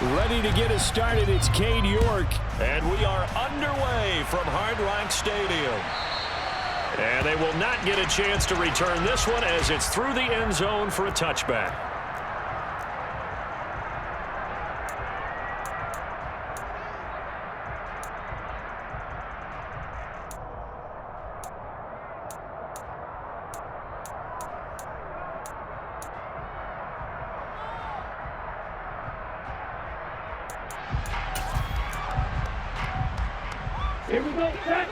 Ready to get us started, it's Cade York. And we are underway from Hard Rock Stadium. And they will not get a chance to return this one as it's through the end zone for a touchback. Here we go, set.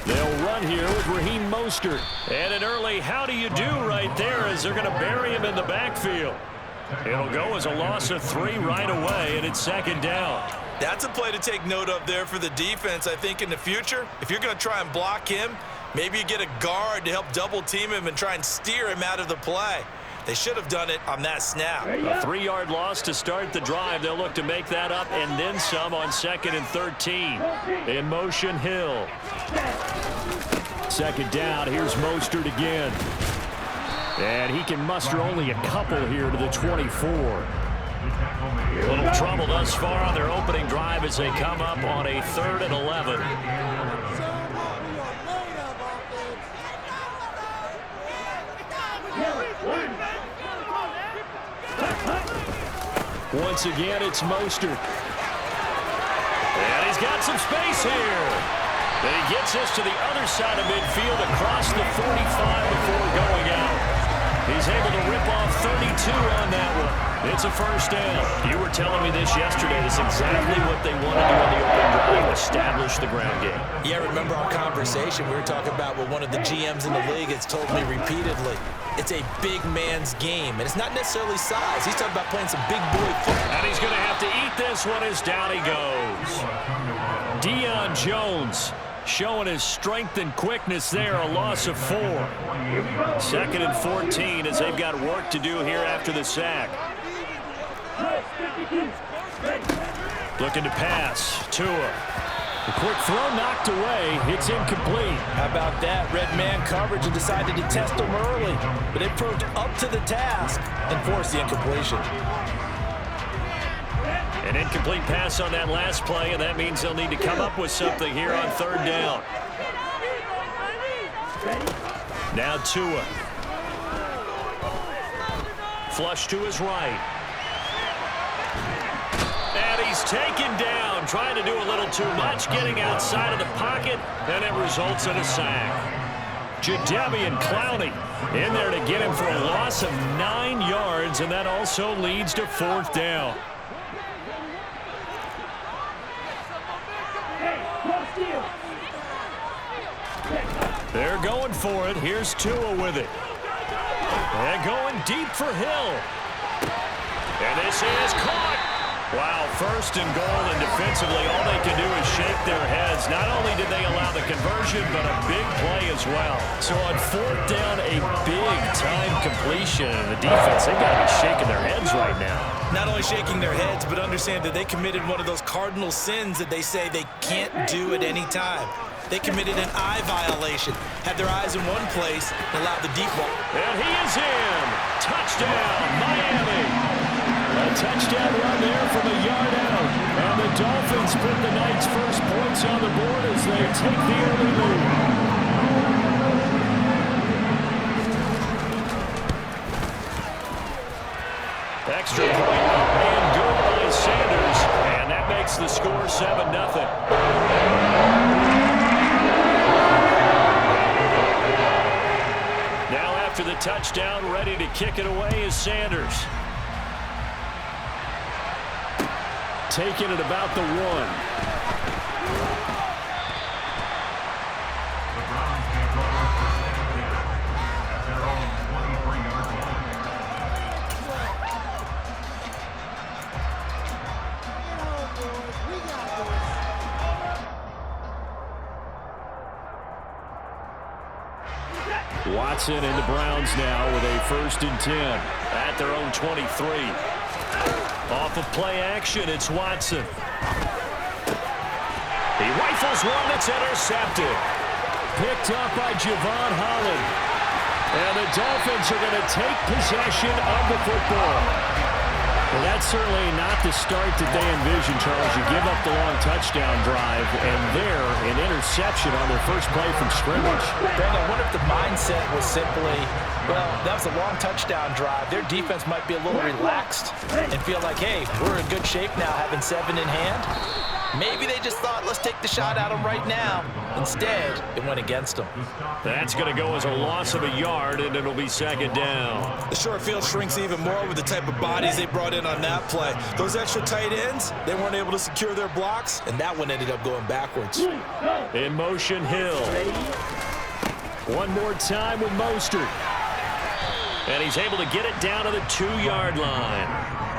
They'll run here with Raheem Mostert. And an early how do you do right there as they're going to bury him in the backfield. It'll go as a loss of 3 right away, and it's second down. That's a play to take note of there for the defense, I think, in the future. If you're going to try and block him, maybe you get a guard to help double-team him and try and steer him out of the play. They should have done it on that snap. A 3-yard loss to start the drive. They'll look to make that up and then some on 2nd and 13. In motion, Hill. Second down, here's Mostert again. And he can muster only a couple here to the 24. A little trouble thus far on their opening drive as they come up on a 3rd and 11. Once again, it's Mostert. And he's got some space here. Then he gets us to the other side of midfield across the 45 before going out. He's able to rip off 32 on that one. It's a first down. You were telling me this yesterday. That's exactly what they want to do on the open drive, establish the ground game. Yeah, remember our conversation? We were talking about what one of the GMs in the league has told me repeatedly. It's a big man's game, and it's not necessarily size. He's talking about playing some big boy football. And he's going to have to eat this one as down he goes. Deion Jones showing his strength and quickness there, a loss of 4. 2nd and 14 as they've got work to do here after the sack. Looking to pass. Tua. The quick throw knocked away. It's incomplete. How about that? Red man coverage and decided to test him early. But they proved up to the task and forced the incompletion. An incomplete pass on that last play, and that means they'll need to come up with something here on 3rd down. Now Tua. Flush to his right. And he's taken down, trying to do a little too much, getting outside of the pocket, and it results in a sack. Jadeveon Clowney in there to get him for a loss of 9 yards, and that also leads to 4th down. They're going for it. Here's Tua with it. And going deep for Hill. And this is caught. Wow, 1st and goal, and defensively all they can do is shake their heads. Not only did they allow the conversion, but a big play as well. So on 4th down, a big-time completion. And the defense, they've got to be shaking their heads right now. Not only shaking their heads, but understand that they committed one of those cardinal sins that they say they can't do at any time. They committed an eye violation, had their eyes in one place, and allowed the deep ball. And he is in. Touchdown, Miami. A touchdown run there from a yard out. And the Dolphins put the night's first points on the board as they take the early lead. Extra point up and good by Sanders. And that makes the score 7-0. Now after the touchdown, ready to kick it away is Sanders. Taking it about the 1. Watson and the Browns now with a 1st and 10 at their own 23. Off of play action, it's Watson. He rifles one that's intercepted. Picked up by Javon Holland. And the Dolphins are going to take possession of the football. Well, that's certainly not the start that they envisioned, Charles. You give up the long touchdown drive, and there, an interception on their first play from scrimmage. Brandon, I wonder if the mindset was simply, well, that was a long touchdown drive. Their defense might be a little relaxed and feel like, hey, we're in good shape now, having 7 in hand. Maybe they just thought, let's take the shot at them right now. Instead, it went against them. That's going to go as a loss of a yard, and it'll be second down. The short field shrinks even more with the type of bodies they brought in on that play. Those extra tight ends, they weren't able to secure their blocks, and that one ended up going backwards. In motion, Hill. One more time with Mostert. And he's able to get it down to the 2-yard line.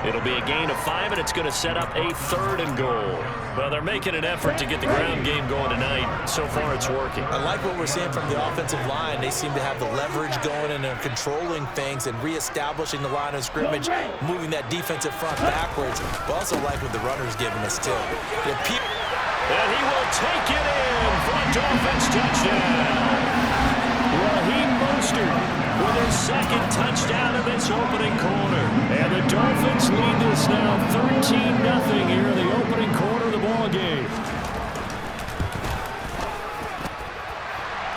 It'll be a gain of 5, and it's going to set up a 3rd and goal. Well, they're making an effort to get the ground game going tonight. So far, it's working. I like what we're seeing from the offensive line. They seem to have the leverage going, and they're controlling things and reestablishing the line of scrimmage, moving that defensive front backwards. But also like what the runner's giving us, too. And he will take it in for a Dolphins touchdown. Raheem Mostert with his 2nd touchdown of this opening quarter. And the Dolphins lead this now 13-0 here in the opening quarter of the ball game.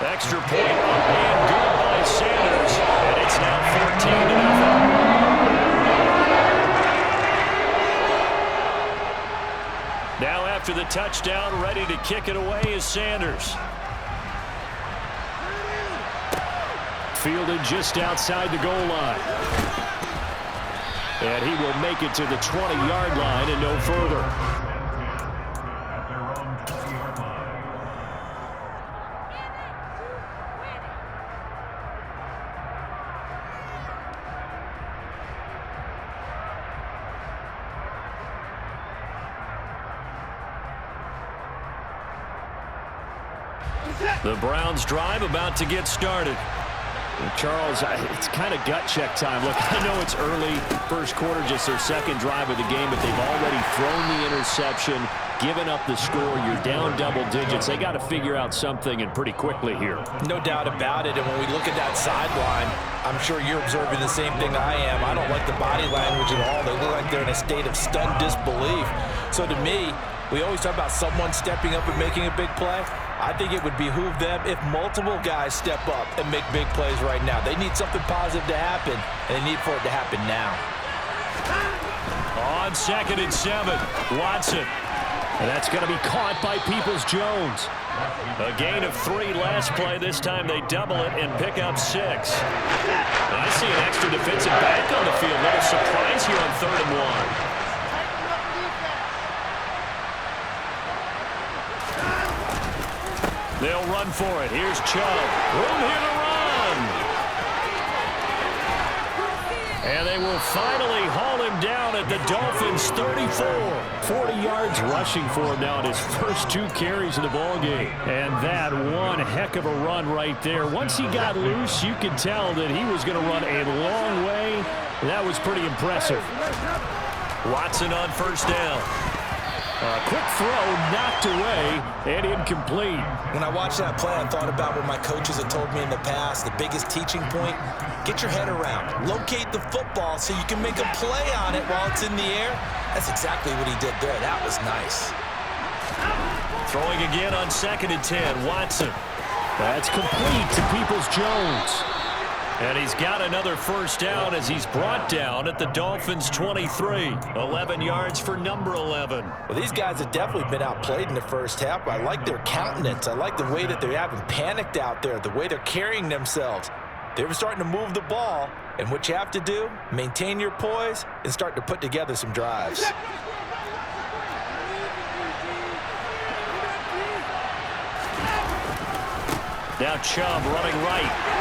Extra point up and good by Sanders. And it's now 14-0. Now after the touchdown, ready to kick it away is Sanders. Fielded just outside the goal line. And he will make it to the 20-yard line and no further. The Browns drive about to get started. Charles, it's kind of gut check time. Look, I know it's early, first quarter, just their 2nd drive of the game, but they've already thrown the interception, given up the score. You're down double digits. They got to figure out something, and pretty quickly here. No doubt about it, and when we look at that sideline, I'm sure you're observing the same thing I am. I don't like the body language at all. They look like they're in a state of stunned disbelief. So to me, we always talk about someone stepping up and making a big play. I think it would behoove them if multiple guys step up and make big plays right now. They need something positive to happen, and they need for it to happen now. On 2nd and 7, Watson. And that's going to be caught by Peoples-Jones. A gain of 3 last play. This time they double it and pick up 6. I see an extra defensive back on the field. Little surprise here on 3rd and 1. They'll run for it. Here's Chubb. Room here to run. And they will finally haul him down at the Dolphins' 34. 40 yards rushing for him now in his first 2 carries of the ballgame. And that one heck of a run right there. Once he got loose, you could tell that he was going to run a long way. That was pretty impressive. Watson on 1st down. A quick throw, knocked away, and incomplete. When I watched that play, I thought about what my coaches had told me in the past. The biggest teaching point, get your head around. Locate the football so you can make a play on it while it's in the air. That's exactly what he did there. That was nice. Throwing again on 2nd and 10, Watson. That's complete to Peoples-Jones. And he's got another 1st down as he's brought down at the Dolphins' 23. 11 yards for number 11. Well, these guys have definitely been outplayed in the first half. I like their countenance. I like the way that they haven't panicked out there, the way they're carrying themselves. They were starting to move the ball, and what you have to do, maintain your poise and start to put together some drives. Now Chubb running right.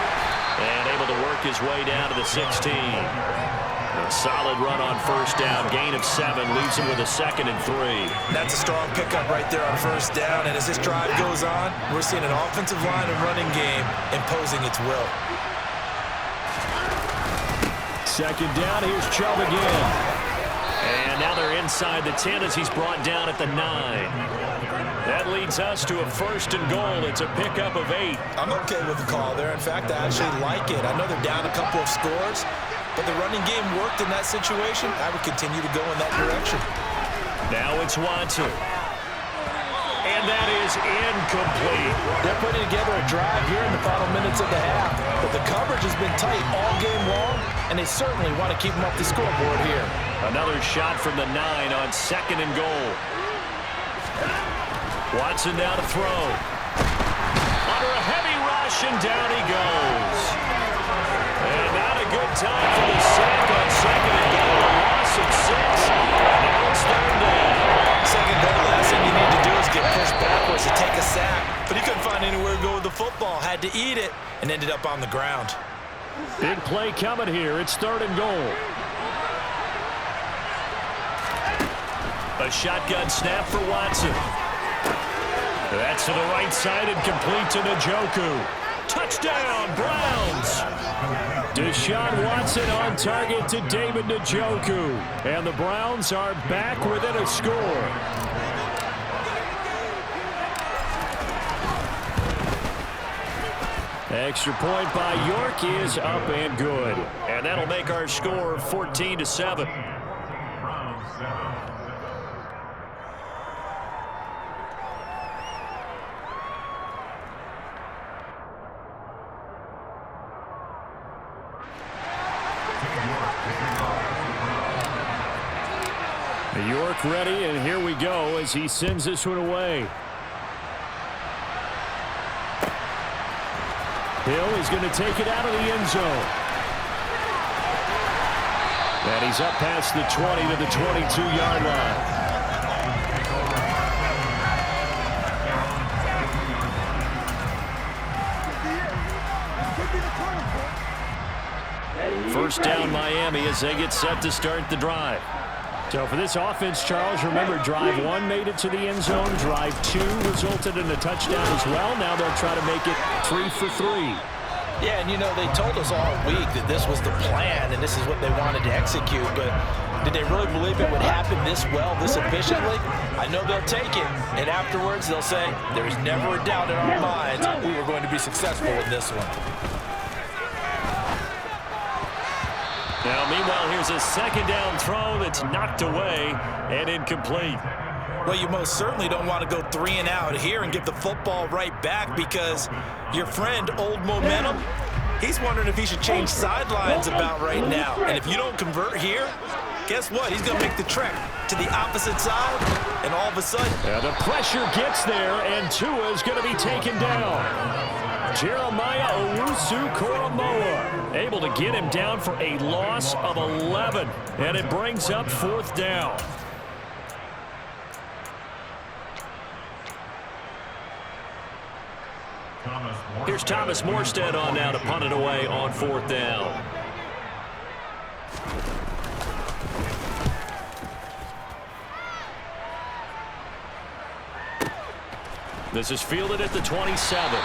And able to work his way down to the 16. A solid run on 1st down. Gain of 7 leaves him with a 2nd and 3. That's a strong pickup right there on 1st down. And as this drive goes on, we're seeing an offensive line and running game imposing its will. 2nd down. Here's Chubb again. And And now they're inside the 10 as he's brought down at the 9. That leads us to a 1st and goal. It's a pickup of 8. I'm okay with the call there. In fact, I actually like it. I know they're down a couple of scores, but the running game worked in that situation. I would continue to go in that direction. Now it's Watson. And that is incomplete. They're putting together a drive here in the final minutes of the half, but the coverage has been tight all game long, and they certainly want to keep them off the scoreboard here. Another shot from the 9 on 2nd and goal. Watson now to throw. Under a heavy rush, and down he goes. And not a good time for the sack on 2nd and goal. A loss of 6. Now it's 3rd down. 2nd goal, last thing you need to do is get pushed backwards to take a sack. But he couldn't find anywhere to go with the football. Had to eat it and ended up on the ground. Big play coming here. It's 3rd and goal. A shotgun snap for Watson. That's to the right side and complete to Njoku. Touchdown, Browns! Deshaun Watson on target to David Njoku. And the Browns are back within a score. Extra point by York is up and good. And that'll make our score 14-7. York ready, and here we go as he sends this one away. Hill is going to take it out of the end zone. And he's up past the 20 to the 22-yard line. First down Miami as they get set to start the drive. So for this offense, Charles, remember, drive 1 made it to the end zone. Drive 2 resulted in a touchdown as well. Now they'll try to make it 3 for 3. Yeah, and you know, they told us all week that this was the plan and this is what they wanted to execute, but did they really believe it would happen this well, this efficiently? I know they'll take it, and afterwards they'll say, there's never a doubt in our minds we were going to be successful in this one. Now, meanwhile, here's a 2nd down throw that's knocked away and incomplete. Well, you most certainly don't want to go 3 and out here and give the football right back, because your friend, Old Momentum, he's wondering if he should change sidelines about right now. And if you don't convert here, guess what? He's going to make the trek to the opposite side, and all of a sudden... Yeah, the pressure gets there, and Tua is going to be taken down. Jeremiah Owusu-Koramoah able to get him down for a loss of 11, and it brings up 4th down. Here's Thomas Morstead on now to punt it away on 4th down. This is fielded at the 27.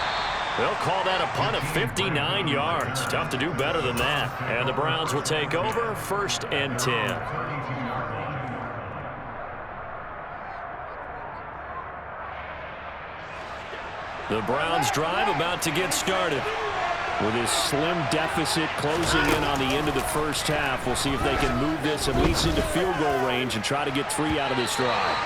They'll call that a punt of 59 yards. Tough to do better than that. And the Browns will take over 1st and 10. The Browns drive about to get started. With his slim deficit closing in on the end of the first half, we'll see if they can move this at least into field goal range and try to get 3 out of this drive.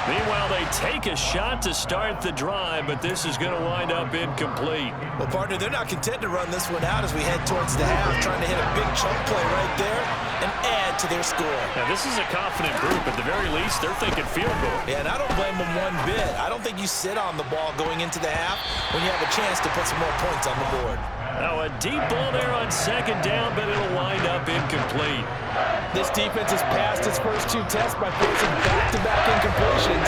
Meanwhile, they take a shot to start the drive, but this is going to wind up incomplete. Well, partner, they're not content to run this one out as we head towards the half, trying to hit a big chunk play right there and add to their score. Now, this is a confident group. At the very least, they're thinking field goal. Yeah, and I don't blame them one bit. I don't think you sit on the ball going into the half when you have a chance to put some more points on the board. Now, a deep ball there on 2nd down, but it'll wind up incomplete. This defense has passed its first 2 tests by forcing back-to-back incompletions.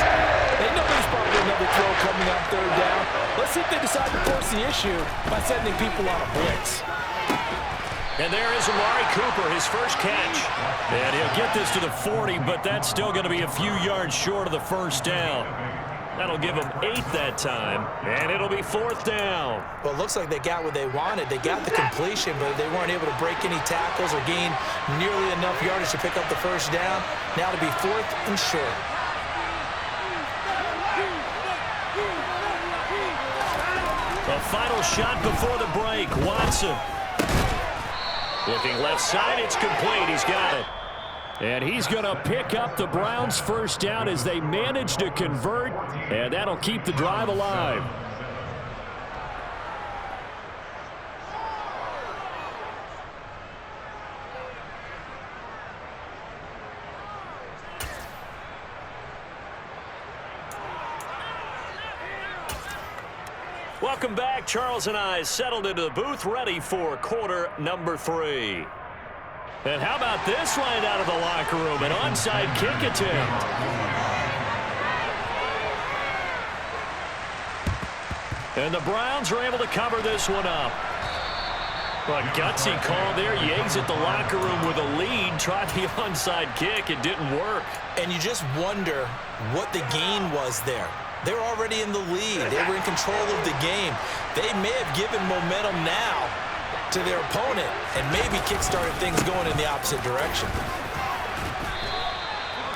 They know there's probably another throw coming on 3rd down. Let's see if they decide to force the issue by sending people on a blitz. And there is Amari Cooper, his first catch. And he'll get this to the 40, but that's still going to be a few yards short of the 1st down. That'll give them 8 that time, and it'll be 4th down. Well, it looks like they got what they wanted. They got the completion, but they weren't able to break any tackles or gain nearly enough yardage to pick up the first down. Now to be 4th and short. The final shot before the break. Watson. Looking left side, it's complete. He's got it. And he's going to pick up the Browns' first down as they manage to convert, and that'll keep the drive alive. Welcome back. Charles and I settled into the booth, ready for quarter number 3. And how about this right out of the locker room? An onside kick attempt. And the Browns are able to cover this one up. A gutsy call there. You exit the locker room with a lead. Tried the onside kick. It didn't work. And you just wonder what the gain was there. They were already in the lead. They were in control of the game. They may have given momentum now to their opponent and maybe kick-started things going in the opposite direction.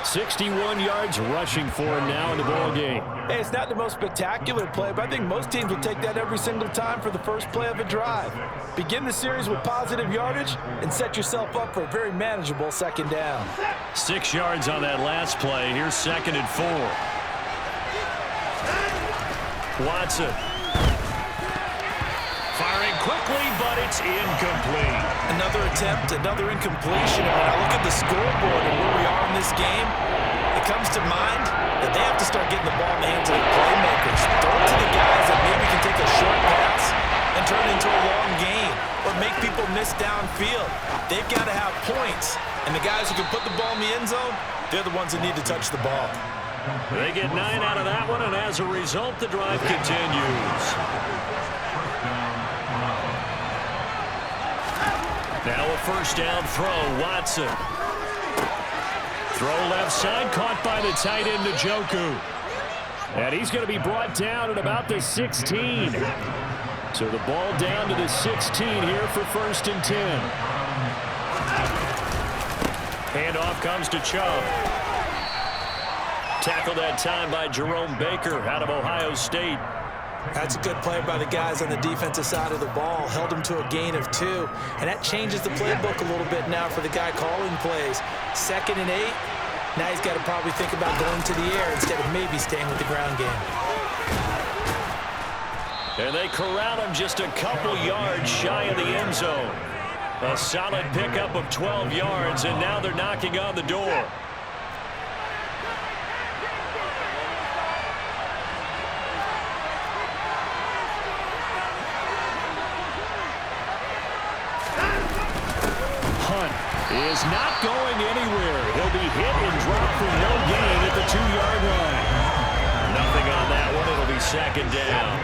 61 yards rushing for him now in the ball game. Hey, it's not the most spectacular play, but I think most teams will take that every single time for the first play of a drive. Begin the series with positive yardage and set yourself up for a very manageable second down. 6 yards on that last play. Here's 2nd and 4. Watson. Firing quickly, but it's incomplete. Another attempt, another incompletion. And when I look at the scoreboard and where we are in this game, it comes to mind that they have to start getting the ball in the hands of the playmakers. Throw it to the guys that maybe can take a short pass and turn it into a long gain or make people miss downfield. They've got to have points. And the guys who can put the ball in the end zone, they're the ones that need to touch the ball. They get 9 out of that one, and as a result, the drive continues. Now a first down throw, Watson. Throw left side, caught by the tight end, Njoku. And he's going to be brought down at about the 16. So the ball down to the 16 here for 1st and 10. Handoff comes to Chubb. Tackled that time by Jerome Baker out of Ohio State. That's a good play by the guys on the defensive side of the ball. Held him to a gain of 2. And that changes the playbook a little bit now for the guy calling plays. 2nd and 8. Now he's got to probably think about going to the air instead of maybe staying with the ground game. And they corral him just a couple yards shy of the end zone. A solid pickup of 12 yards, and now they're knocking on the door. Is not going anywhere. He'll be hit and dropped for no gain at the 2-yard line. Nothing on that one. It'll be 2nd down.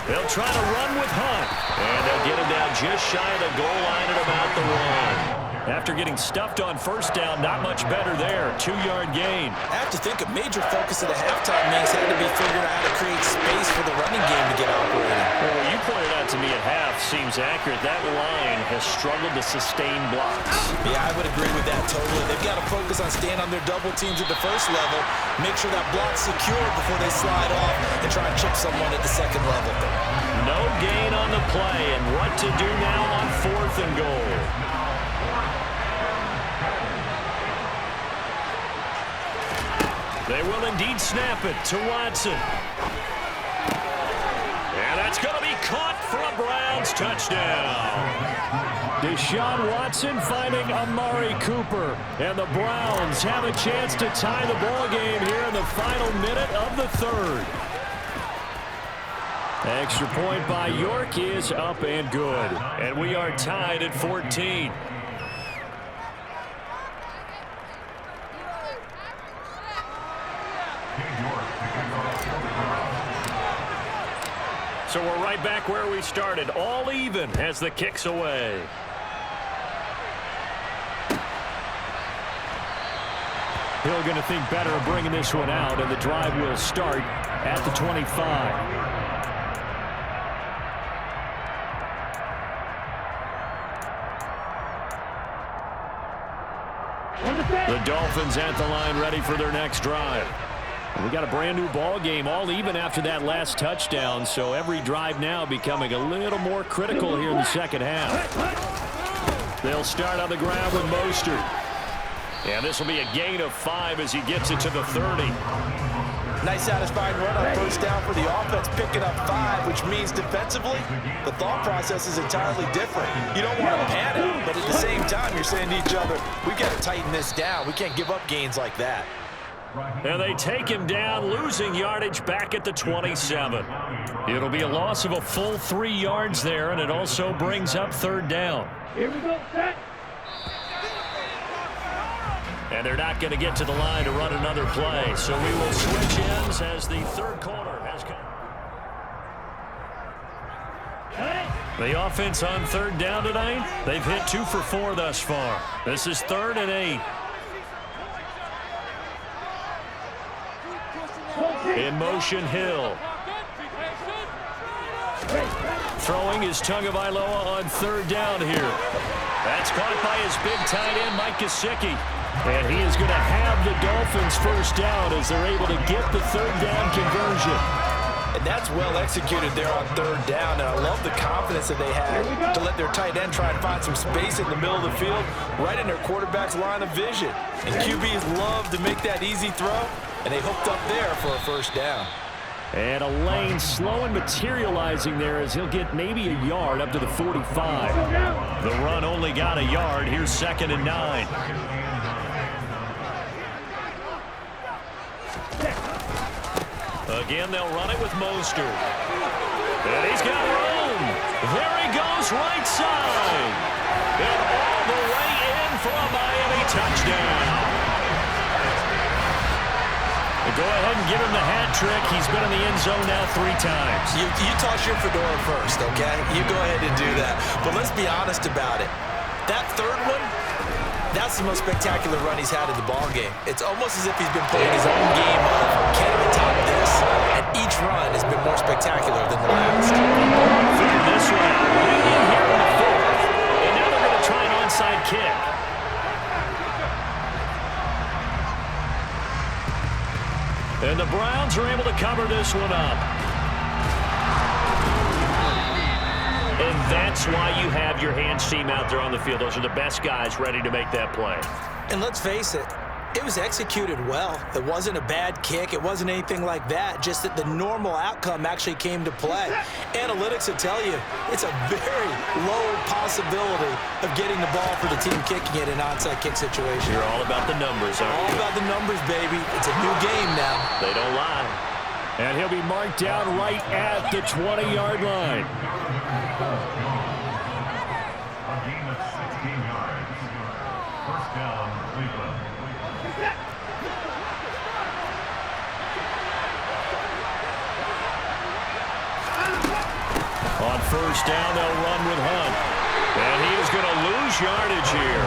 They'll try to run with Hunt. And they'll get him down just shy of the goal line at about the 1. After getting stuffed on first down, not much better there. 2-yard gain. I have to think a major focus of the halftime meetings had to be figuring out how to create space for the running game to get operating. Well, what you pointed out to me at half seems accurate. That line has struggled to sustain blocks. Yeah, I would agree with that totally. They've got to focus on staying on their double teams at the first level, make sure that block's secure before they slide off and try and chip someone at the second level. No gain on the play, and what to do now on 4th and goal. They will indeed snap it to Watson. And that's going to be caught for a Browns touchdown. Deshaun Watson finding Amari Cooper. And the Browns have a chance to tie the ball game here in the final minute of the 3rd. Extra point by York is up and good. And we are tied at 14. So we're right back where we started, all even as the kick's away. Hill going to think better of bringing this one out, and the drive will start at the 25. The Dolphins at the line ready for their next drive. We got a brand new ball game, all even after that last touchdown, so every drive now becoming a little more critical here in the second half. They'll start on the ground with Mostert. And this will be a gain of 5 as he gets it to the 30. Nice satisfying run on first down for the offense, picking up 5, which means defensively, the thought process is entirely different. You don't want to panic, but at the same time, you're saying to each other, we've got to tighten this down. We can't give up gains like that. And they take him down, losing yardage back at the 27. It'll be a loss of a full 3 yards there, and it also brings up third down. Here we go, set. And they're not going to get to the line to run another play. So we will switch ends as the third quarter has come. The offense on third down tonight, they've hit 2 for 4 thus far. This is 3rd and 8. In motion, Hill. Throwing is Tagovailoa on third down here. That's caught by his big tight end, Mike Gesicki. And he is going to have the Dolphins first down as they're able to get the third down conversion. And that's well executed there on third down, and I love the confidence that they had to let their tight end try and find some space in the middle of the field, right in their quarterback's line of vision. And QBs love to make that easy throw, and they hooked up there for a first down. And a lane slow and materializing there as he'll get maybe a yard up to the 45. The run only got a yard. Here's 2nd and 9. Again, they'll run it with Mostert. And he's got room. There he goes, right side. And all the way in for a Miami touchdown. Go ahead and give him the hat trick. He's been in the end zone now 3 times. You toss your fedora first, okay? You go ahead and do that. But let's be honest about it. That third one, that's the most spectacular run he's had in the ballgame. It's almost as if he's been playing his own game of, can he top this? And each run has been more spectacular than the last. Figured this one out. Leading here in the 4th. And now they're going to try an onside kick. And the Browns are able to cover this one up. And that's why you have your hands team out there on the field. Those are the best guys ready to make that play. And let's face it, it was executed well. It wasn't a bad kick. It wasn't anything like that. Just that the normal outcome actually came to play. Analytics will tell you it's a very low possibility of getting the ball for the team kicking it in an onside kick situation. You're all about the numbers, aren't you? All about the numbers, baby. It's a new game now. They don't lie. And he'll be marked down right at the 20-yard line. A gain of 16 yards. First down, Cleveland. On first down, they'll run with Hunt. And he is going to lose yardage here.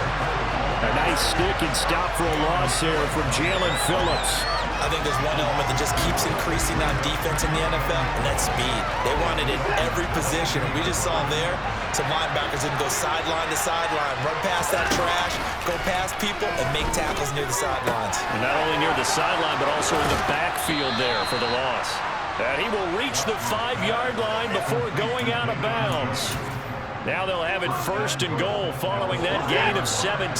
A nice stick and stop for a loss here from Jalen Phillips. I think there's one element that just keeps increasing on defense in the NFL, and that's speed. They want it in every position, and we just saw there some linebackers that can go sideline to sideline, run past that trash, go past people, and make tackles near the sidelines. And not only near the sideline, but also in the backfield there for the loss. And he will reach the 5-yard line before going out of bounds. Now they'll have it 1st and goal following that gain of 17.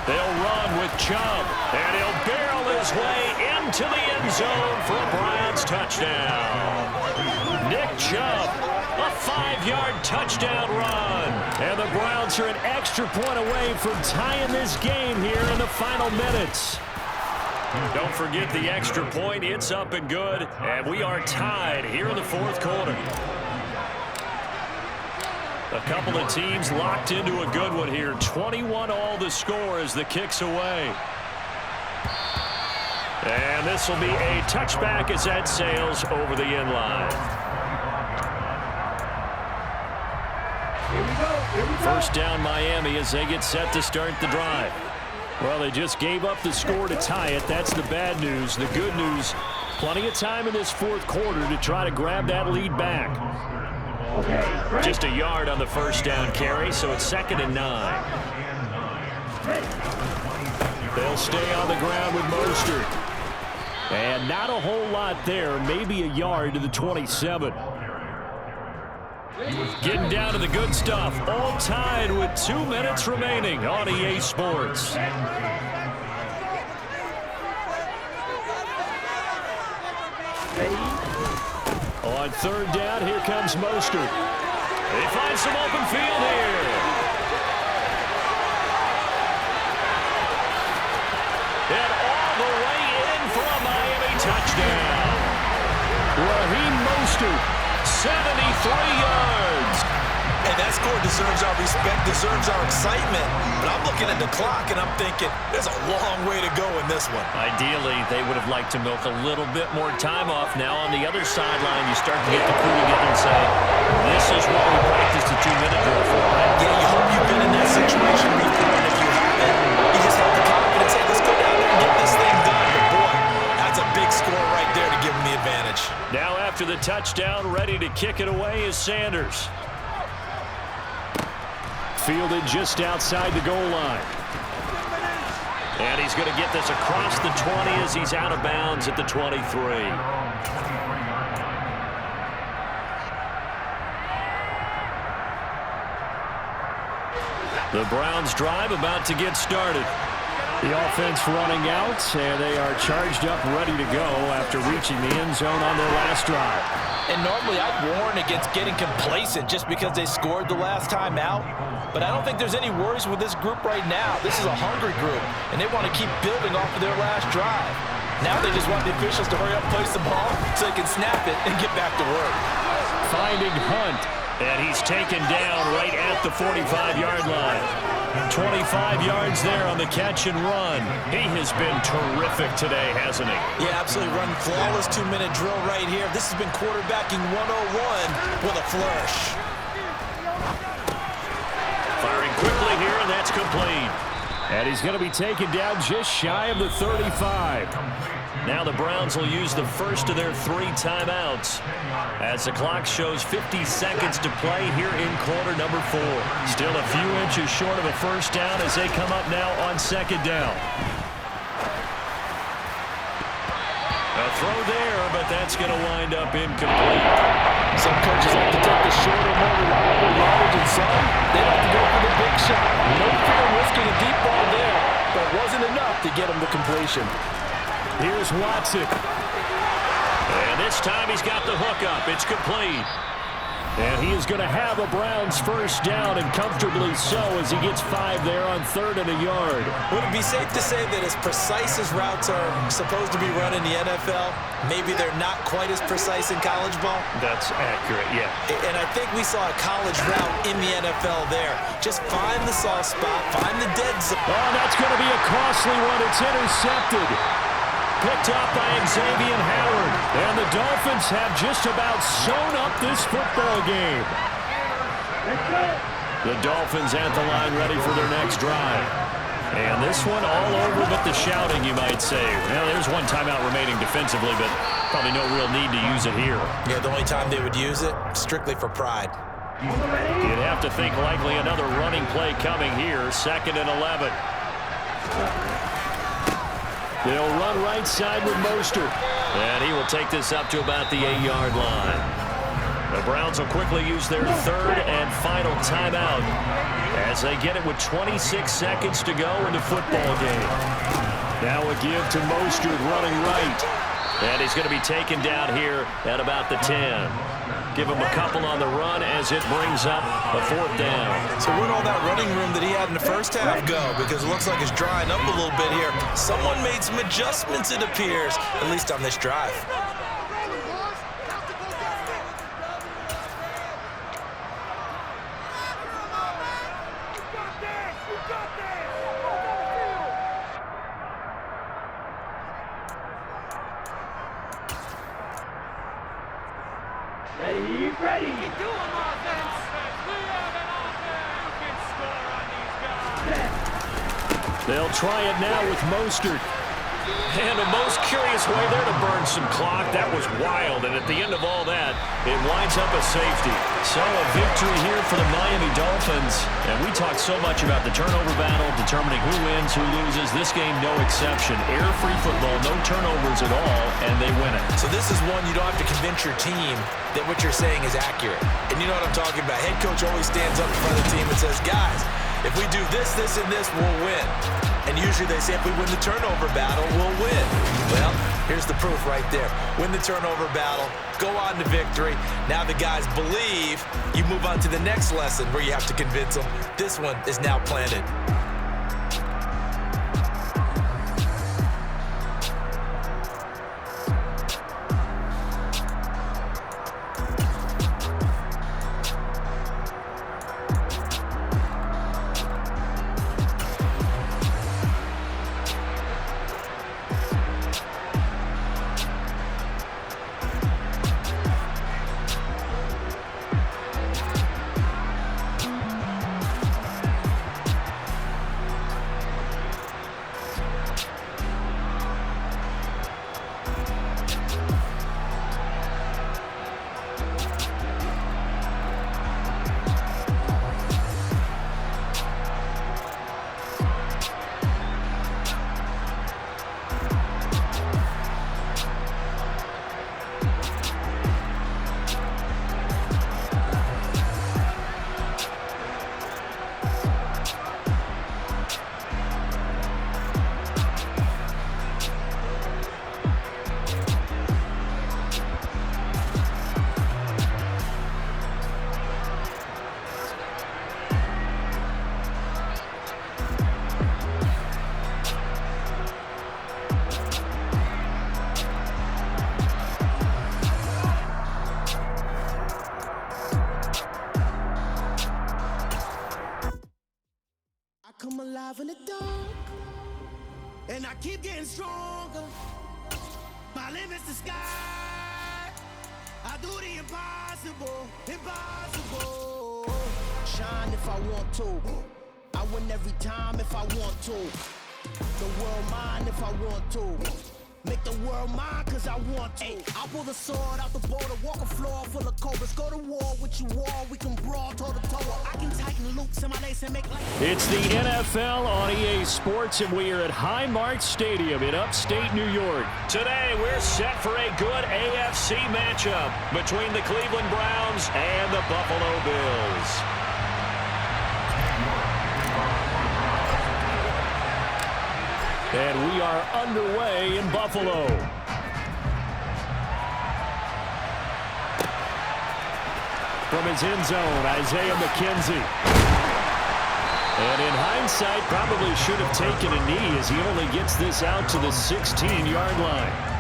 They'll run with Chubb, and he'll barrel his way into the end zone for a Browns touchdown. Nick Chubb, a 5-yard touchdown run. And the Browns are an extra point away from tying this game here in the final minutes. Don't forget the extra point. It's up and good, and we are tied here in the 4th quarter. A couple of teams locked into a good one here. 21-all the score as the kick's away. And this will be a touchback as that sails over the end line. Here we go. First down Miami as they get set to start the drive. Well, they just gave up the score to tie it. That's the bad news. The good news, plenty of time in this fourth quarter to try to grab that lead back. Just a yard on the first down carry, so it's 2nd and 9. They'll stay on the ground with Mostert. And not a whole lot there, maybe a yard to the 27. Getting down to the good stuff, all tied with 2 minutes remaining on EA Sports. On third down, here comes Mostert. They find some open field here. And all the way in for a Miami touchdown. Raheem Mostert, 73 yards. And that score deserves our respect, deserves our excitement. But I'm looking at the clock, and I'm thinking there's a long way to go in this one. Ideally, they would have liked to milk a little bit more time off. Now on the other sideline, you start to get the crew together and say, this is what we practiced the 2-minute drill for. Yeah, you hope you've been in that situation before, and if you haven't, you just have the confidence, say, let's go down there and get this thing done. But boy, that's a big score right there to give them the advantage. Now after the touchdown, ready to kick it away is Sanders. Fielded just outside the goal line. And he's going to get this across the 20 as he's out of bounds at the 23. The Browns drive about to get started. The offense running out, and they are charged up, ready to go after reaching the end zone on their last drive. And normally I'd warn against getting complacent just because they scored the last time out. But I don't think there's any worries with this group right now. This is a hungry group, and they want to keep building off of their last drive. Now they just want the officials to hurry up, place the ball, so they can snap it and get back to work. Finding Hunt, and he's taken down right at the 45-yard line. 25 yards there on the catch and run. He has been terrific today, hasn't he? Yeah, absolutely. Run flawless 2-minute drill right here. This has been quarterbacking 101 with a flourish. Firing quickly here, and that's complete. And he's going to be taken down just shy of the 35. Now the Browns will use the first of their 3 timeouts as the clock shows 50 seconds to play here in quarter number 4. Still a few inches short of a first down as they come up now on 2nd down. A throw there, but that's going to wind up incomplete. Some coaches like to take the shorter, more reliable yardage, and some, they like to go for the big shot. No fear risking a deep ball there, but it wasn't enough to get him the completion. Here's Watson. And this time he's got the hook up. It's complete. And he is going to have a Browns first down, and comfortably so, as he gets 5 there on 3rd and a yard. Would it be safe to say that as precise as routes are supposed to be run in the NFL, maybe they're not quite as precise in college ball? That's accurate, yeah. And I think we saw a college route in the NFL there. Just find the soft spot, find the dead zone. Oh, that's going to be a costly one. It's intercepted. Picked up by Xavier Howard. And the Dolphins have just about sewn up this football game. The Dolphins at the line ready for their next drive. And this one all over but the shouting, you might say. Well, there's one timeout remaining defensively, but probably no real need to use it here. Yeah, the only time they would use it, strictly for pride. You'd have to think likely another running play coming here. 2nd and 11. They'll run right side with Mostert. And he will take this up to about the 8-yard line. The Browns will quickly use their 3rd and final timeout as they get it with 26 seconds to go in the football game. Now a give to Mostert running right. And he's going to be taken down here at about the 10. Give him a couple on the run as it brings up a 4th down. So where'd all that running room that he had in the first half go? Because it looks like it's drying up a little bit here. Someone made some adjustments, it appears, at least on this drive. They'll try it now with Mostert. And a most curious way there to burn some clock. That was wild, and at the end of all that, it winds up a safety. So a victory here for the Miami Dolphins. And we talked so much about the turnover battle, determining who wins, who loses. This game, no exception. Error-free football, no turnovers at all, and they win it. So this is one you don't have to convince your team that what you're saying is accurate. And you know what I'm talking about. Head coach always stands up in front of the team and says, guys, if we do this, this, and this, we'll win. And usually they say if we win the turnover battle, we'll win. Well, here's the proof right there. Win the turnover battle, go on to victory. Now the guys believe. You move on to the next lesson where you have to convince them. This one is now planted. Come alive in the dark, and I keep getting stronger. My limit's the sky. I do the impossible, impossible. Shine if I want to. I win every time if I want to. The world mine if I want to. Make the world mine cause I want to. I'll pull the sword out the border, walk a floor full of cobras. Go to war with you all, we can brawl toe to toe. I can tighten loops in my lace and make like... It's the NFL on EA Sports, and we are at Highmark Stadium in upstate New York. Today, we're set for a good AFC matchup between the Cleveland Browns and the Buffalo Bills. And we are underway in Buffalo. From his end zone, Isaiah McKenzie. And in hindsight, probably should have taken a knee as he only gets this out to the 16-yard line.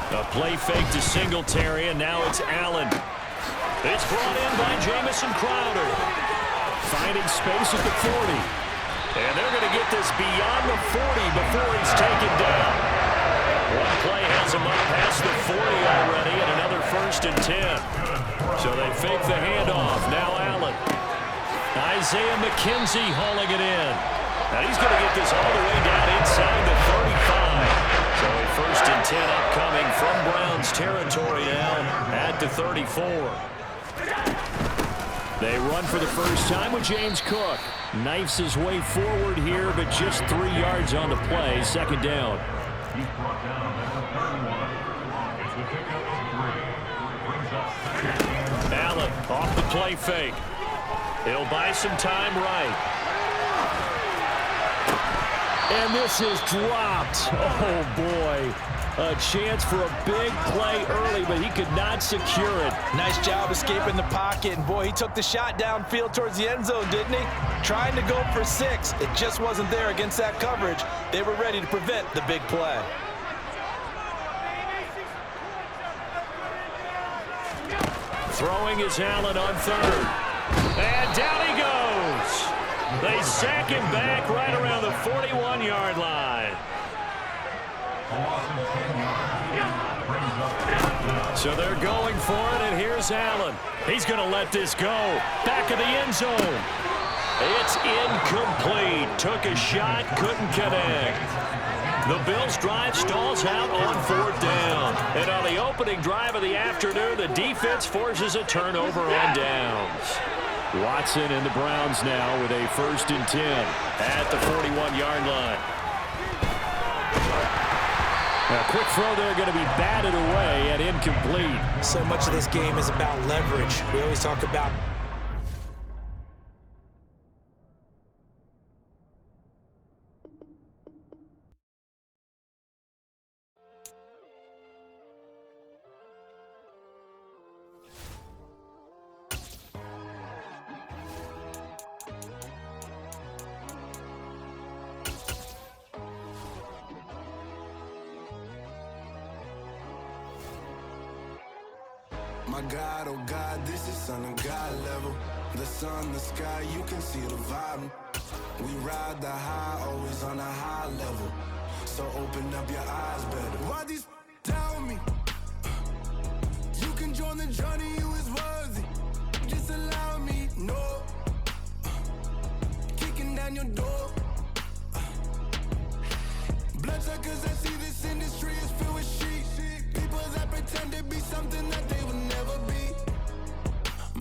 A play fake to Singletary, and now it's Allen. It's brought in by Jamison Crowder. Finding space at the 40. And they're going to get this beyond the 40 before he's taken down. One play has him up past the 40 already, and another 1st and 10. So they fake the handoff. Now Allen. Isaiah McKenzie hauling it in. Now he's going to get this all the way down inside the 35. So a 1st and 10 upcoming from Browns territory now at the 34. They run for the first time with James Cook. Knifes his way forward here, but just 3 yards on the play. 2nd down. He's brought down at the 31. It's the pickup of 3. Brings up 2nd. Allen off the play fake. He'll buy some time right. And this is dropped. Oh, boy. A chance for a big play early, but he could not secure it. Nice job escaping the pocket. And, boy, he took the shot downfield towards the end zone, didn't he? Trying to go for 6. It just wasn't there against that coverage. They were ready to prevent the big play. Throwing is Allen on third. And down he goes. They sack him back right around the 41-yard line. So they're going for it, and here's Allen. He's going to let this go. Back of the end zone. It's incomplete. Took a shot, couldn't connect. The Bills' drive stalls out on 4th down. And on the opening drive of the afternoon, the defense forces a turnover on downs. Watson and the Browns now with a 1st and 10 at the 41-yard line. A quick throw there going to be batted away and incomplete. So much of this game is about leverage. We always talk about My God, oh God, this is Son of God level. The sun, the sky, you can see the vibe. We ride the high, always on a high level. So open up your eyes better. Why these tell me? You can join the journey, you is worthy. Just allow me, no. Kicking down your door. Bloodsuckers, I see this industry is filled with sheep. People that pretend to be something that they will never be.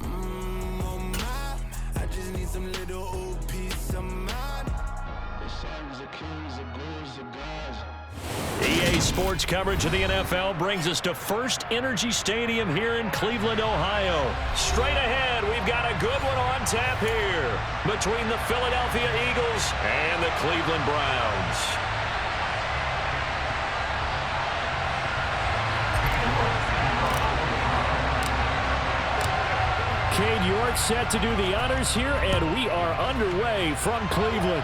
Oh my, I just need some little old peace of mind. The sons of kings, the gurus, the gods. EA Sports coverage of the NFL brings us to First Energy Stadium here in Cleveland, Ohio. Straight ahead, we've got a good one on tap here between the Philadelphia Eagles and the Cleveland Browns. Cade York set to do the honors here, and we are underway from Cleveland.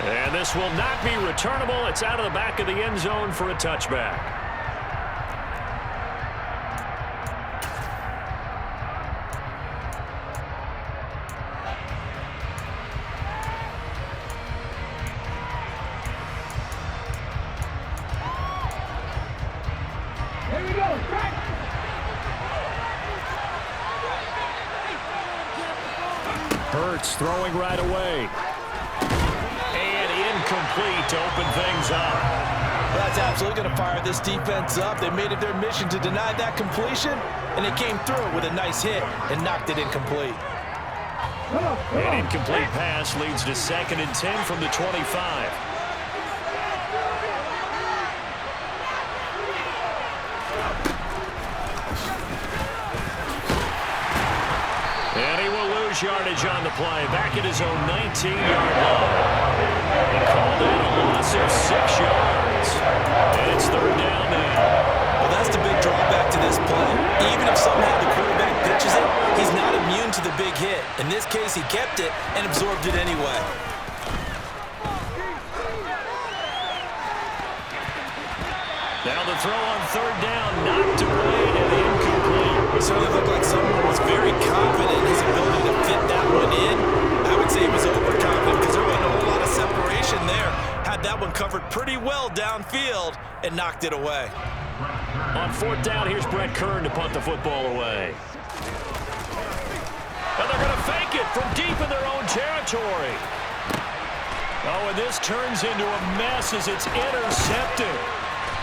And this will not be returnable. It's out of the back of the end zone for a touchback. Hurts throwing right away. And incomplete to open things up. That's absolutely going to fire this defense up. They made it their mission to deny that completion, and they came through with a nice hit and knocked it incomplete. An incomplete pass leads to 2nd and 10 from the 25. And he will lose yardage on the play. Back at his own 19-yard line. He called that a loss of 6 yards. And it's 3rd down now. Well, that's the big drawback to this play. Even if somehow the quarterback pitches it, he's not immune to the big hit. In this case, he kept it and absorbed it anyway. Now the throw on 3rd down, knocked away and incomplete. It certainly looked like someone was very confident in his ability to fit that one in. I would say he was overconfident because there wasn't a whole lot of separation there. Had that one covered pretty well downfield and knocked it away. On 4th down, here's Brett Kern to punt the football away. And they're going to fake it from deep in their own territory. Oh, and this turns into a mess as it's intercepted.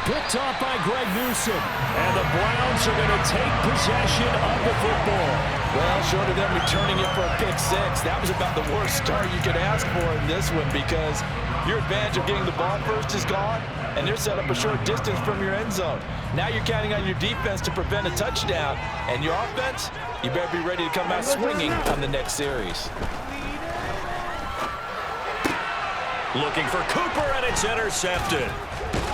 Picked off by Greg Newsom. And the Browns are going to take possession of the football. Well, short of them returning it for a pick 6, that was about the worst start you could ask for in this one because your advantage of getting the ball first is gone, and they're set up a short distance from your end zone. Now you're counting on your defense to prevent a touchdown, and your offense, you better be ready to come out swinging on the next series. Looking for Cooper, and it's intercepted.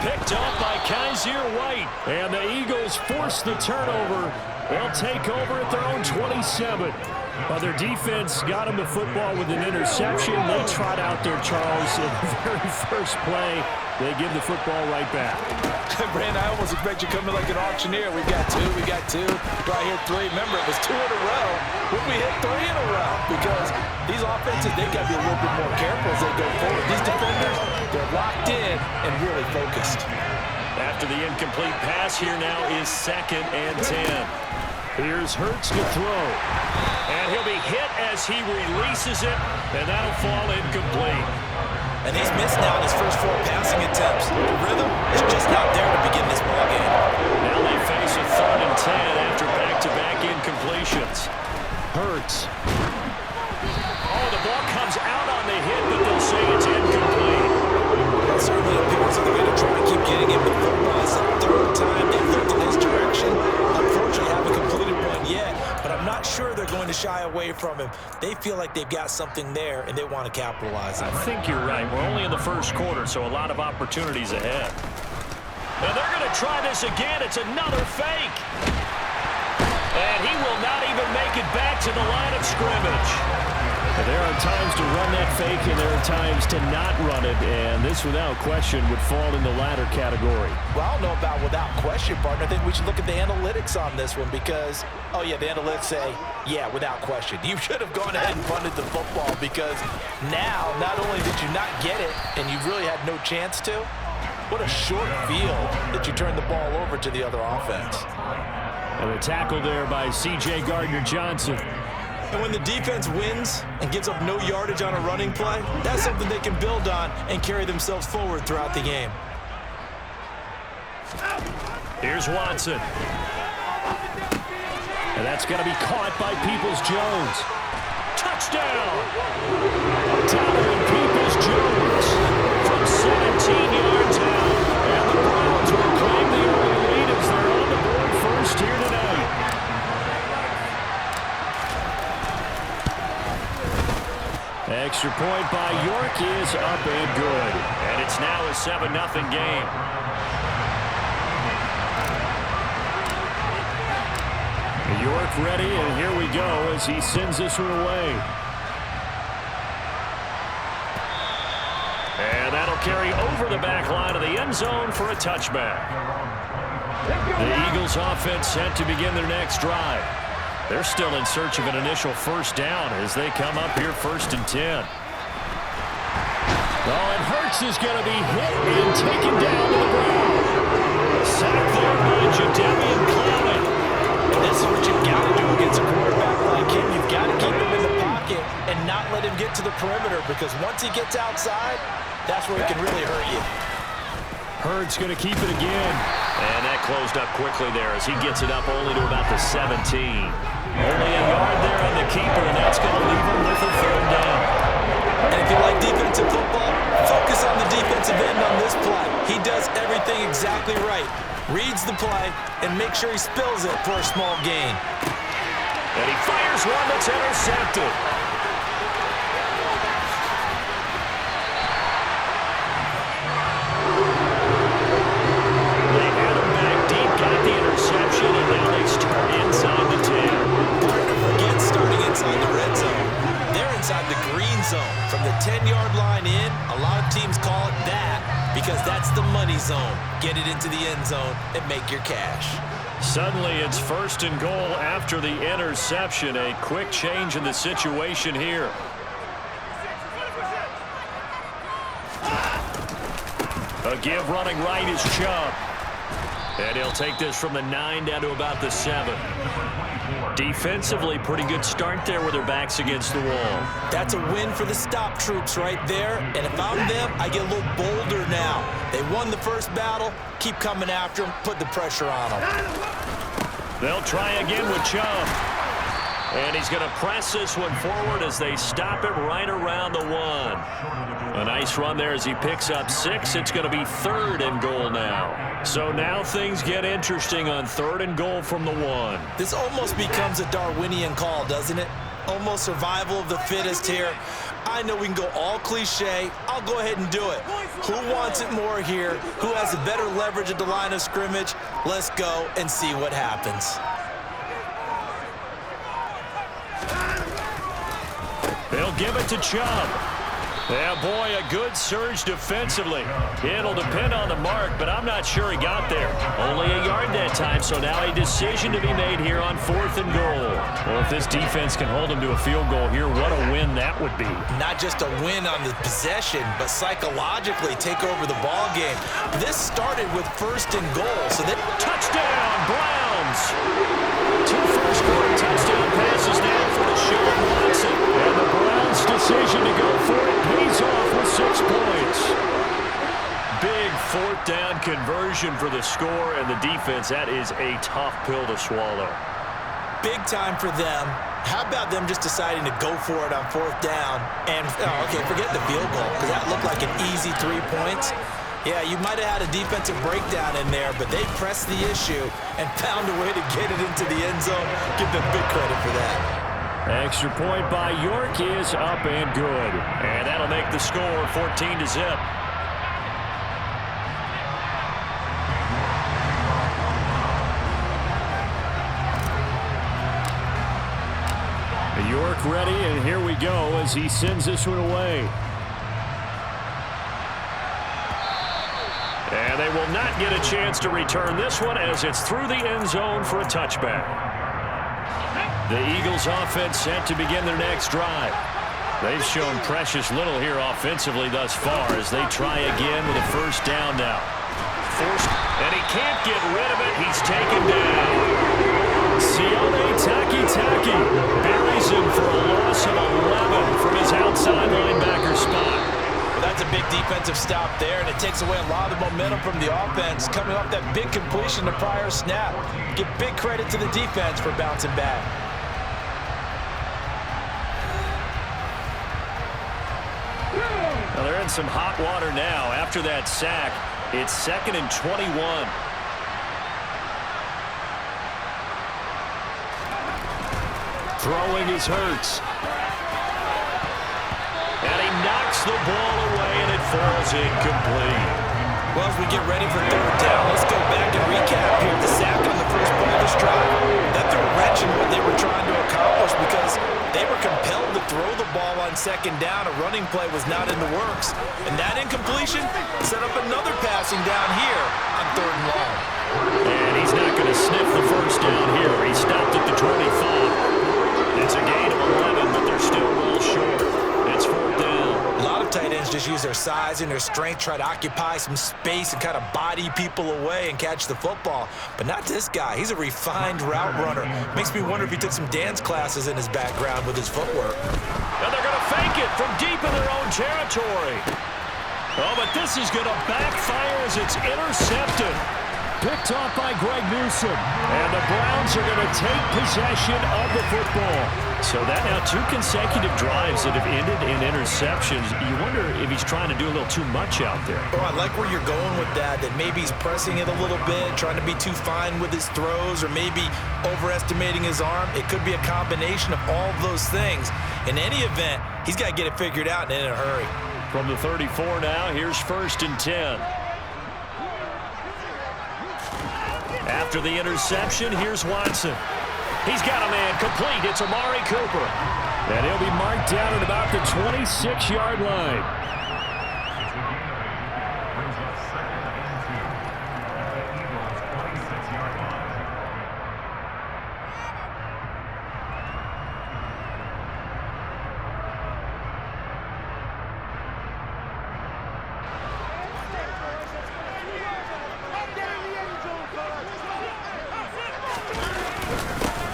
Picked off by Kaiser White. And the Eagles force the turnover. They'll take over at their own 27. Well, their defense got them the football with an interception. They trot out there, Charles, in the very first play. They give the football right back. Brand, I almost expect you to come in like an auctioneer. We got two. Right here, three. Remember, it was 2 in a row. When we hit 3 in a row, because these offenses, they got to be a little bit more careful as they go forward. These defenders, they're locked in and really focused. After the incomplete pass, here now is 2nd and 10. Here's Hurts to throw. And he'll be hit as he releases it, and that'll fall incomplete. And he's missed now in his first 4 passing attempts. The rhythm is just not there to begin this ballgame. Now they face a 3rd and 10 after back-to-back incompletions. Hurts. Oh, the ball comes out on the hit, but they'll say it's incomplete. Well, certainly appears that they're going to try to keep getting him the football. It's the 3rd time they've looked in his direction. Unfortunately, haven't completed one yet, but I'm not sure they're going to shy away from him. They feel like they've got something there, and they want to capitalize on it. I think you're right. We're only in the first quarter, so a lot of opportunities ahead. And they're going to try this again. It's another fake. And he will not even make it back to the line of scrimmage. There are times to run that fake, and there are times to not run it, and this, without question, would fall in the latter category. Well, I don't know about without question, partner. I think we should look at the analytics on this one because, oh, yeah, the analytics say, yeah, without question. You should have gone ahead and punted the football because now, not only did you not get it, and you really had no chance to, what a short field that you turned the ball over to the other offense. And a tackle there by C.J. Gardner-Johnson. And when the defense wins and gives up no yardage on a running play, that's something they can build on and carry themselves forward throughout the game. Here's Watson. And that's going to be caught by Peoples-Jones. Touchdown! Tyler Peoples-Jones from 17 yards out. And the Browns will claim the early lead as they're on the board first here tonight. Extra point by York is up and good. And it's now a 7-0 game. York ready, and here we go as he sends this one away. And that'll carry over the back line of the end zone for a touchback. The Eagles offense set to begin their next drive. They're still in search of an initial first down as they come up here 1st and 10. Oh, and Hurts is going to be hit and taken down to the ground. Sacked there by Jadeveon Clowney. And this is what you've got to do against a quarterback like him. You've got to keep him in the pocket and not let him get to the perimeter because once he gets outside, that's where he can really hurt you. Hurts going to keep it again. And that closed up quickly there as he gets it up only to about the 17. Only a yard there on the keeper, and that's going to leave him with a 3rd down. And if you like defensive football, focus on the defensive end on this play. He does everything exactly right. Reads the play and make sure he spills it for a small gain. And he fires one that's intercepted. They had him back deep, got the interception, and now they start inside the 10. Partner forgets starting inside the red zone. They're inside the green zone. From the 10-yard line in, a lot of teams call it that because that's the money zone. Get it into the end zone and make your cash. Suddenly it's 1st and goal after the interception. A quick change in the situation here. A give running right is Chubb. And he'll take this from the 9 down to about the 7. Defensively, pretty good start there with their backs against the wall. That's a win for the stop troops right there. And if I'm them, I get a little bolder now. They won the first battle. Keep coming after them. Put the pressure on them. They'll try again with Chubb. And he's going to press this one forward as they stop it right around the 1. A nice run there as he picks up 6. It's going to be 3rd and goal now. So now things get interesting on 3rd and goal from the 1. This almost becomes a Darwinian call, doesn't it? Almost survival of the fittest here. I know we can go all cliche. I'll go ahead and do it. Who wants it more here? Who has a better leverage at the line of scrimmage? Let's go and see what happens. They'll give it to Chubb. Yeah, boy, a good surge defensively. It'll depend on the mark, but I'm not sure he got there. Only a yard that time, so now a decision to be made here on 4th and goal. Well, if this defense can hold him to a field goal here, what a win that would be. Not just a win on the possession, but psychologically take over the ball game. This started with 1st and goal, so they... Touchdown, Browns! 2 first-quarter touchdown passes now for Deshaun Watson. And the Browns' decision to go for it pays off with 6 points. Big 4th down conversion for the score, and the defense, that is a tough pill to swallow. Big time for them. How about them just deciding to go for it on 4th down? And, okay, forget the field goal, because that looked like an easy 3 points. Yeah, you might have had a defensive breakdown in there, but they pressed the issue and found a way to get it into the end zone. Give them big credit for that. Extra point by York is up and good. And that'll make the score 14-0. York ready, and here we go as he sends this one away. And they will not get a chance to return this one as it's through the end zone for a touchback. The Eagles offense set to begin their next drive. They've shown precious little here offensively thus far as they try again with a 1st down now. And he can't get rid of it. He's taken down. Sione Takitaki buries him for a loss of 11 from his outside linebacker spot. That's a big defensive stop there, and it takes away a lot of the momentum from the offense coming off that big completion the prior snap. Give big credit to the defense for bouncing back. Well, they're in some hot water now. After that sack, it's 2nd and 21. Throwing is Hurts. And he knocks the ball away, and it falls incomplete. Well, as we get ready for 3rd down, let's go back and recap here. The sack on the first play of this drive. That threw a wrench in what they were trying to accomplish because they were compelled to throw the ball on 2nd down. A running play was not in the works. And that incompletion set up another passing down here on 3rd and long. And he's not going to sniff the 1st down here. He stopped at the 25. It's a gain of 11, but they're still well short. It's 4th down. A lot of tight ends just use their size and their strength, try to occupy some space and kind of body people away and catch the football. But not this guy. He's a refined route runner. Makes me wonder if he took some dance classes in his background with his footwork. And they're going to fake it from deep in their own territory. Oh, but this is going to backfire as it's intercepted. Picked off by Greg Newsome. And the Browns are going to take possession of the football. So that now 2 consecutive drives that have ended in interceptions. You wonder if he's trying to do a little too much out there. Oh, I like where you're going with that maybe he's pressing it a little bit, trying to be too fine with his throws, or maybe overestimating his arm. It could be a combination of all of those things. In any event, he's got to get it figured out and in a hurry. From the 34 now, here's 1st and 10. After the interception, here's Watson. He's got a man complete. It's Amari Cooper. And he'll be marked down at about the 26-yard line. Brings up 2nd and 2 at the Eagles' 26-yard line.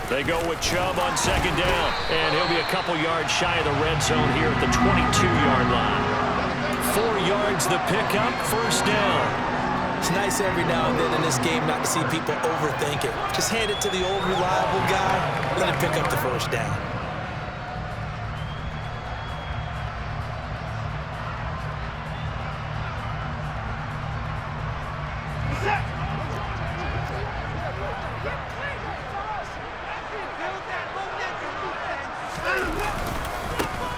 They go with Chubb on 2nd down, and he'll be a couple yards shy of the red zone here at the 22-yard line. 4 yards the pickup, 1st down. It's nice every now and then in this game not to see people overthink it. Just hand it to the old reliable guy, let him pick up the 1st down.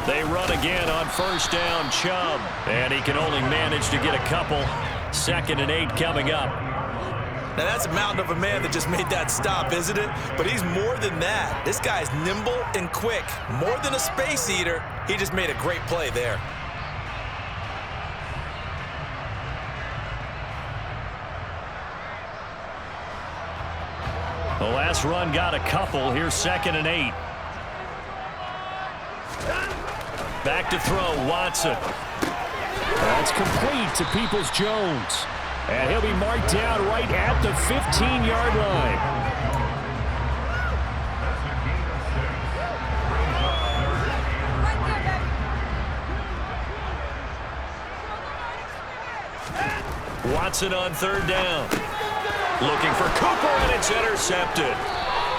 They run again on 1st down, Chubb, and he can only manage to get a couple. 2nd and 8 coming up. Now, that's a mountain of a man that just made that stop, isn't it? But he's more than that. This guy's nimble and quick. More than a space eater, he just made a great play there. The last run got a couple. Here's 2nd and 8. Back to throw, Watson. That's complete to Peoples-Jones. And he'll be marked down right at the 15-yard line. Watson on 3rd down. Looking for Cooper, and it's intercepted.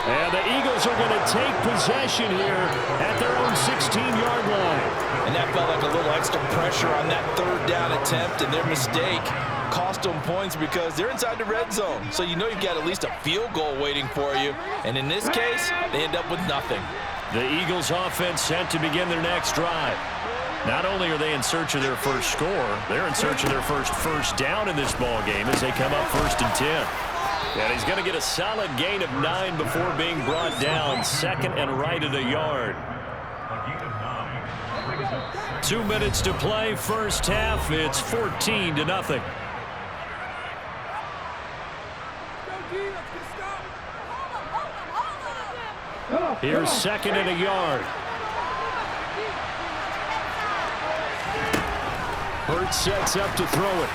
And the Eagles are going to take possession here at their own 16-yard line. And that felt like a little extra pressure on that 3rd down attempt, and their mistake cost them points because they're inside the red zone. So you know you've got at least a field goal waiting for you. And in this case, they end up with nothing. The Eagles offense set to begin their next drive. Not only are they in search of their first score, they're in search of their first down in this ball game as they come up 1st and 10. And he's going to get a solid gain of 9 before being brought down. 2nd and right at a yard. 2 minutes to play, first half. It's 14-0. Here's 2nd and a yard. Hurts sets up to throw it.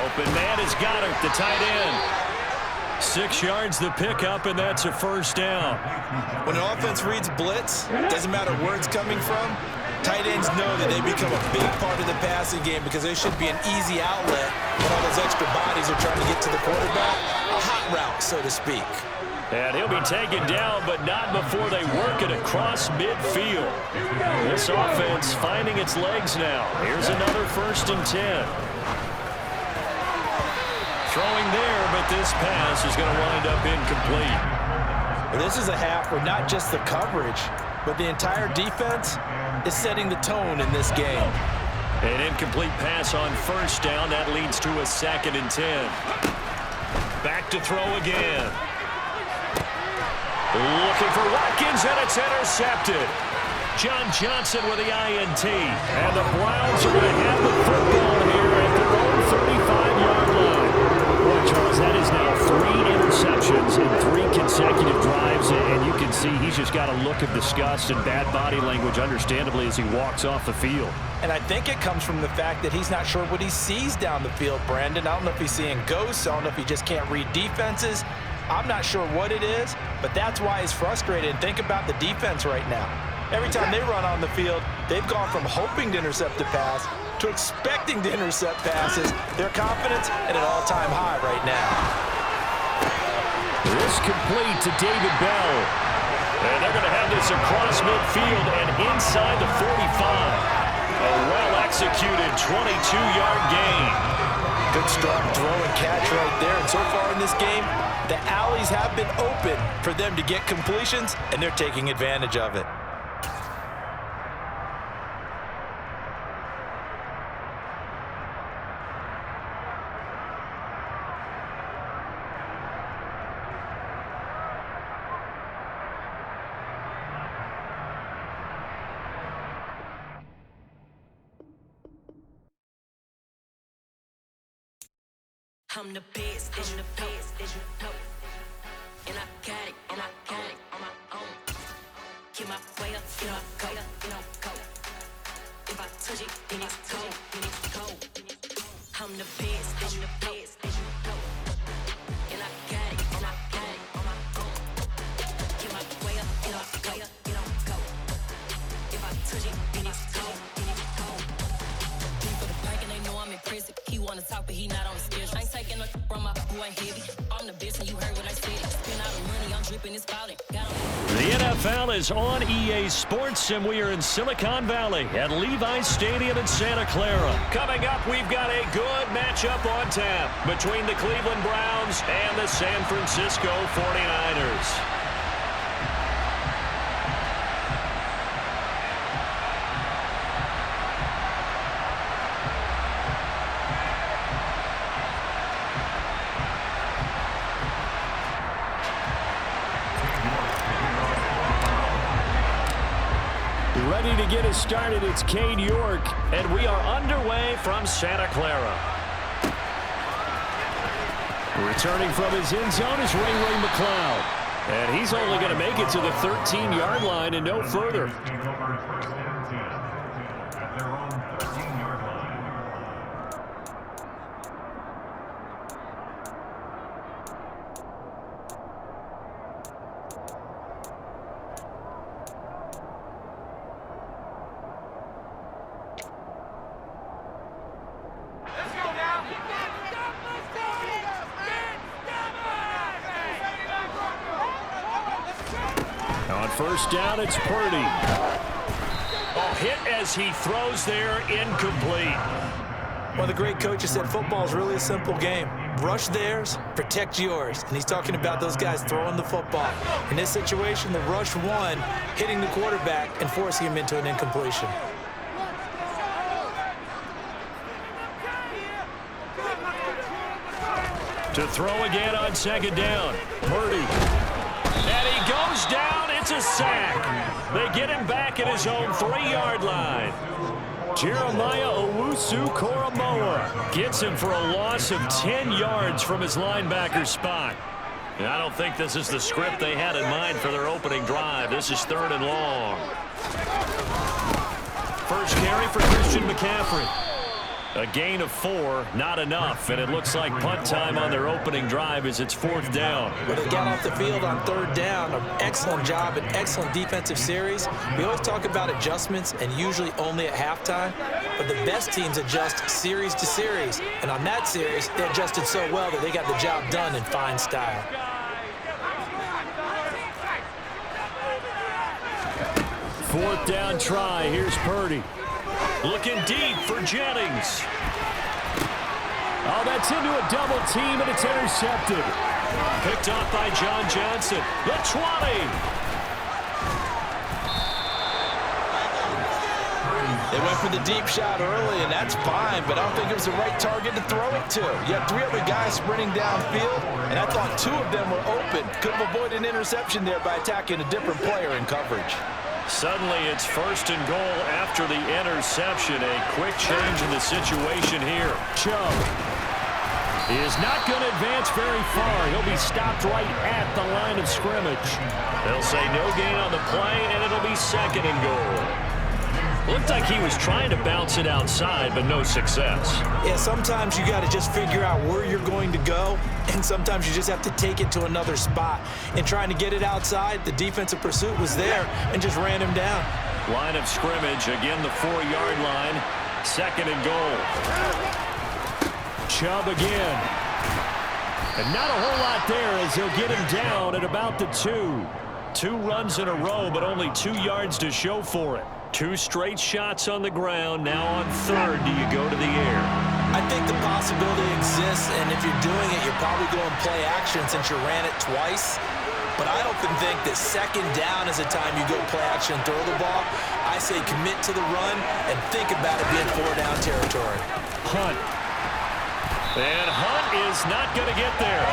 Open man has got it, the tight end. 6 yards the pickup, and that's a first down. When an offense reads blitz, doesn't matter where it's coming from, tight ends know that they become a big part of the passing game because they should be an easy outlet when all those extra bodies are trying to get to the quarterback. A hot route, so to speak. And he'll be taken down, but not before they work it across midfield. This offense finding its legs now. Here's another 1st and 10. Throwing there, but this pass is going to wind up incomplete. Well, this is a half where not just the coverage, but the entire defense is setting the tone in this game. An incomplete pass on 1st down. That leads to a 2nd and 10. Back to throw again. Looking for Watkins, and it's intercepted. John Johnson with the INT. And the Browns are going to have the football here at their own 35-yard line. Boy, Charles, that is now 3 interceptions in 3 consecutive drives, and you can see he's just got a look of disgust and bad body language, understandably, as he walks off the field. And I think it comes from the fact that he's not sure what he sees down the field, Brandon. I don't know if he's seeing ghosts. I don't know if he just can't read defenses. I'm not sure what it is, but that's why he's frustrated. And think about the defense right now. Every time they run on the field, they've gone from hoping to intercept a pass to expecting to intercept passes. Their confidence at an all-time high right now. This complete to David Bell. And they're going to have this across midfield and inside the 45. A well-executed 22-yard gain. Good strong throw and catch right there. And so far in this game, the alleys have been open for them to get completions, and they're taking advantage of it. I'm the best, I'm the best, and I got it, and I got it on my own. Get my way up, get my go, go. If I touch it, then it's cold, then it's cold. I'm the best, I'm the best, and I got it, and I got it on my own. Get my way up, get my go. If I touch it, then it's cold, then it's cold. For the bank and they know I'm in prison. He wanna talk, but he not on the schedule. I ain't taking no from my boy ain't heavy. I'm the best and you heard what I said. Spend all the money, I'm dripping, it's spouting. The NFL is on EA Sports, and we are in Silicon Valley at Levi's Stadium in Santa Clara. Coming up, we've got a good matchup on tap between the Cleveland Browns and the San Francisco 49ers. ready to get us started. It's Cade York, and we are underway from Santa Clara. Returning from his end zone is Ray McLeod. And he's only going to make it to the 13-yard line and no further. On first down, it's Purdy. Oh, hit as he throws there, incomplete. One of the great coaches said football is really a simple game. Rush theirs, protect yours. And he's talking about those guys throwing the football. In this situation, the rush won, hitting the quarterback and forcing him into an incompletion. To throw again on second down. Purdy. And he goes down. It's a sack. They get him back at his own 3-yard line. Jeremiah Owusu-Koramoah gets him for a loss of 10 yards from his linebacker spot. And I don't think this is the script they had in mind for their opening drive. This is 3rd and long. First carry for Christian McCaffrey. A gain of 4, not enough, and it looks like punt time on their opening drive as it's 4th down. But they got off the field on 3rd down. An excellent job, an excellent defensive series. We always talk about adjustments, and usually only at halftime. But the best teams adjust series to series. And on that series, they adjusted so well that they got the job done in fine style. Fourth down try. Here's Purdy. Looking deep for Jennings. Oh, that's into a double team, and it's intercepted. Picked off by John Johnson. The 20. They went for the deep shot early, and that's fine, but I don't think it was the right target to throw it to. You had 3 other guys sprinting downfield, and I thought 2 of them were open. Could have avoided an interception there by attacking a different player in coverage. Suddenly it's 1st and goal after the interception. A quick change in the situation here. Chubb is not going to advance very far. He'll be stopped right at the line of scrimmage. They'll say no gain on the play, and it'll be 2nd and goal. Looked like he was trying to bounce it outside, but no success. Yeah, sometimes you got to just figure out where you're going to go, and sometimes you just have to take it to another spot. In trying to get it outside, the defensive pursuit was there and just ran him down. Line of scrimmage, again the 4-yard line, 2nd and goal. Chubb again. And not a whole lot there as he'll get him down at about the 2. 2 runs in a row, but only 2 yards to show for it. 2 straight shots on the ground. Now on 3rd, do you go to the air? I think the possibility exists, and if you're doing it, you're probably going play action since you ran it twice. But I often think that 2nd down is the time you go play action and throw the ball. I say commit to the run and think about it being 4-down territory. Hunt. And Hunt is not going to get there.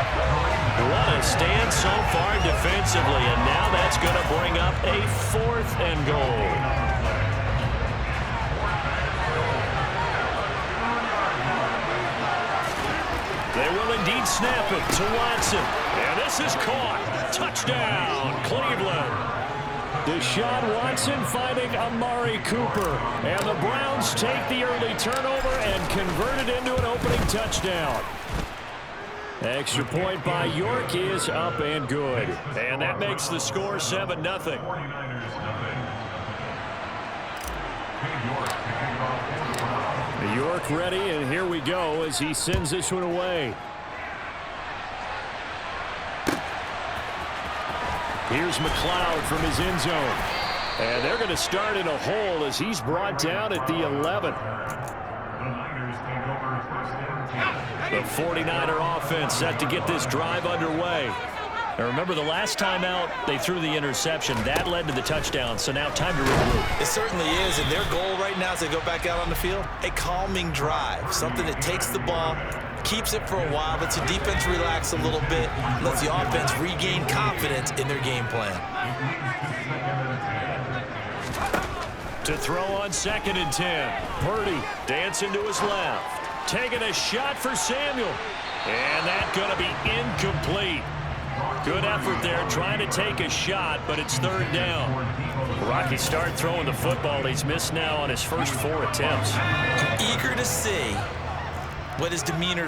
What a stand so far defensively, and now that's going to bring up a 4th and goal. They will indeed snap it to Watson. And this is caught. Touchdown, Cleveland. Deshaun Watson finding Amari Cooper. And the Browns take the early turnover and convert it into an opening touchdown. Extra point by York is up and good. And that makes the score 7-0. York ready, and here we go as he sends this one away. Here's McLeod from his end zone. And they're going to start in a hole as he's brought down at the 11. The 49er offense set to get this drive underway. Now remember, the last time out, they threw the interception. That led to the touchdown, so now time to regroup. It certainly is, and their goal right now as they go back out on the field, a calming drive, something that takes the ball, keeps it for a while, lets the defense relax a little bit, lets the offense regain confidence in their game plan. To throw on 2nd and 10. Purdy dancing to his left. Taking a shot for Samuel. And that's going to be incomplete. Good effort there trying to take a shot, but it's 3rd down. Rocky started throwing the football. He's missed now on his first 4 attempts. I'm eager to see what his demeanor